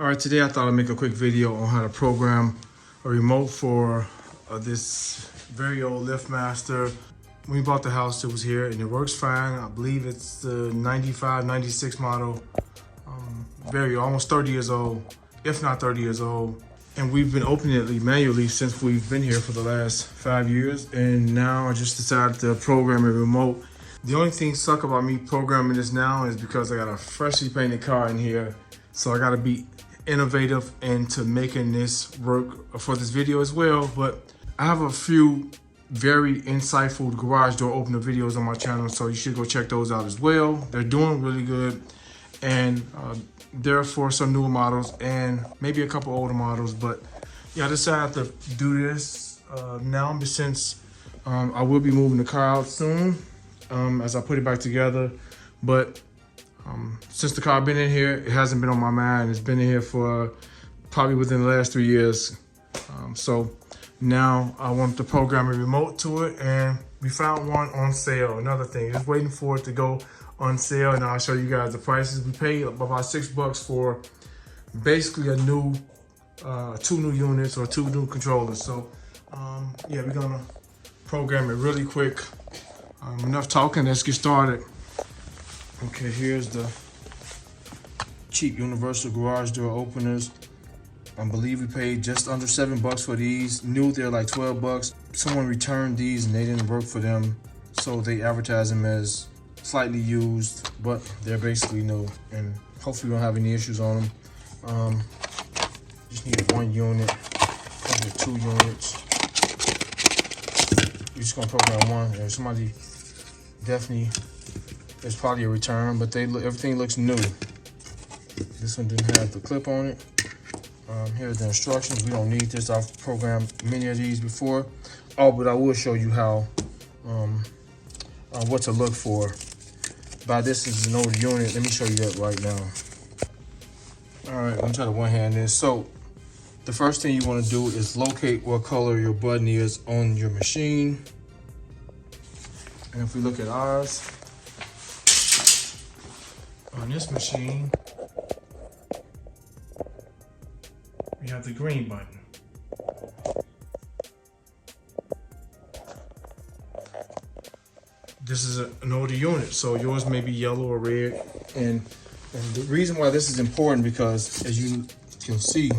All right, today I thought I'd make a quick video on how to program a remote for this very old LiftMaster. When we bought the house, it was here and it works fine. I believe it's the 95, 96 model. Almost 30 years old, if not 30 years old. And we've been opening it manually since we've been here for the last 5 years. And now I just decided to program a remote. The only thing suck about me programming this now is because I got a freshly painted car in here. So I gotta be innovative into making this work for this video as well. But I have a few very insightful garage door opener videos on my channel, so you should go check those out as well. They're doing really good, and they're for some newer models and maybe a couple older models. But yeah, I decided to do this now since I will be moving the car out soon as I put it back together. But since the car been in here, it hasn't been on my mind. It's been in here for probably within the last 3 years. So now I want to program a remote to it, and we found one on sale. Another thing, just waiting for it to go on sale, and I'll show you guys the prices. We paid about $6 for basically a new, 2 new units or 2 new controllers. So yeah, we're gonna program it really quick. Enough talking, let's get started. Okay, here's the cheap universal garage door openers. I believe we paid just under $7 for these. New, they're like $12. Someone returned these and they didn't work for them, so they advertise them as slightly used, but they're basically new, and hopefully we don't have any issues on them. Just need 1 unit, maybe 2 units. You're just gonna program one. There's somebody definitely. There's probably a return, but everything looks new. This one didn't have the clip on it. Here's the instructions. We don't need this. I've programmed many of these before. Oh, but I will show you how, what to look for. By this is an older unit. Let me show you that right now. All right, I'm gonna try to one-hand this. So the first thing you wanna do is locate what color your button is on your machine. And if we look at ours, on this machine, we have the green button. This is an older unit, so yours may be yellow or red. And the reason why this is important, because as you can see,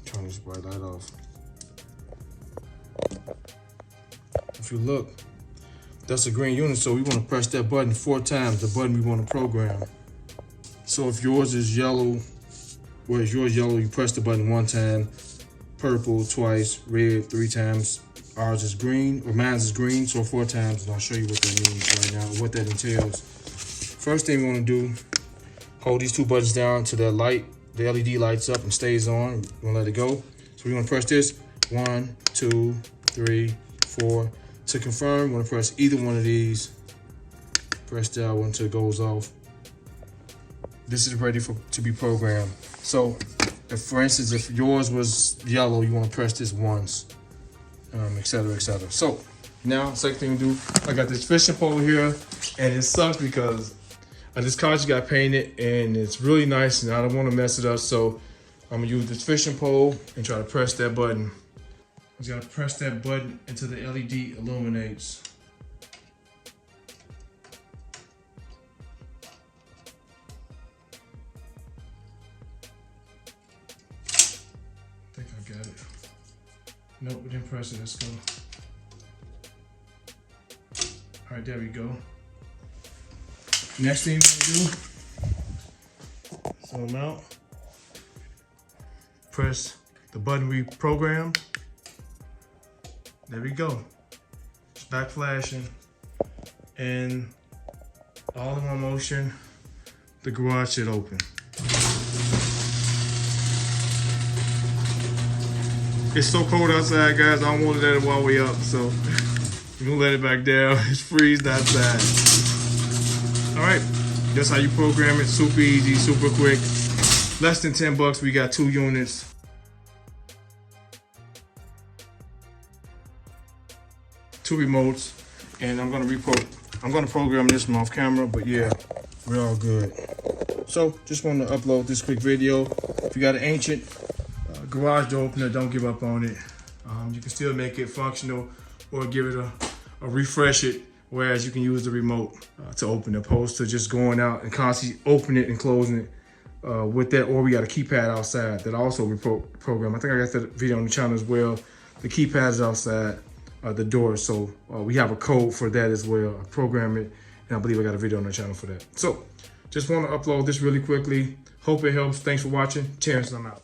turn this bright light off. If you look, that's a green unit, so we want to press that button 4 times, the button we want to program. So if yours is yellow, whereas yours yellow, you press the button 1 time, purple twice, red 3 times. Ours is green, or mine is green, so 4 times, and I'll show you what that means right now, what that entails. First thing we want to do, hold these 2 buttons down to that light, the LED lights up and stays on. We're gonna let it go. So we're gonna press this 1, 2, 3, 4. To confirm, I'm gonna press either one of these. Press that one until it goes off. This is ready to be programmed. So, if, for instance, if yours was yellow, you wanna press this once, et cetera, et cetera. So, now, second thing to do, I got this fishing pole here, and it sucks because this car just got painted, and it's really nice, and I don't wanna mess it up, so I'm gonna use this fishing pole and try to press that button. I just gotta press that button until the LED illuminates. I think I got it. Nope, we didn't press it, let's go. All right, there we go. Next thing we're gonna do, zoom out, press the button we programmed. There we go. It's back flashing. And all in one motion, the garage should open. It's so cold outside, guys. I don't want to let it while we're up, so we're gonna let it back down. It's freezing outside. All right, that's how you program it. Super easy, super quick. Less than $10, we got 2 units. 2 remotes, and I'm gonna program this one off camera, but yeah, we're all good. So just want to upload this quick video. If you got an ancient garage door opener, don't give up on it. You can still make it functional or give it a refresh it, whereas you can use the remote to open it, opposed to just going out and constantly opening it and closing it with that. Or we got a keypad outside that also program. I think I got that video on the channel as well. The keypad is outside the door, so we have a code for that as well. I program it, and I believe I got a video on the channel for that. So just want to upload this really quickly. Hope it helps. Thanks for watching. Terrence, I'm out.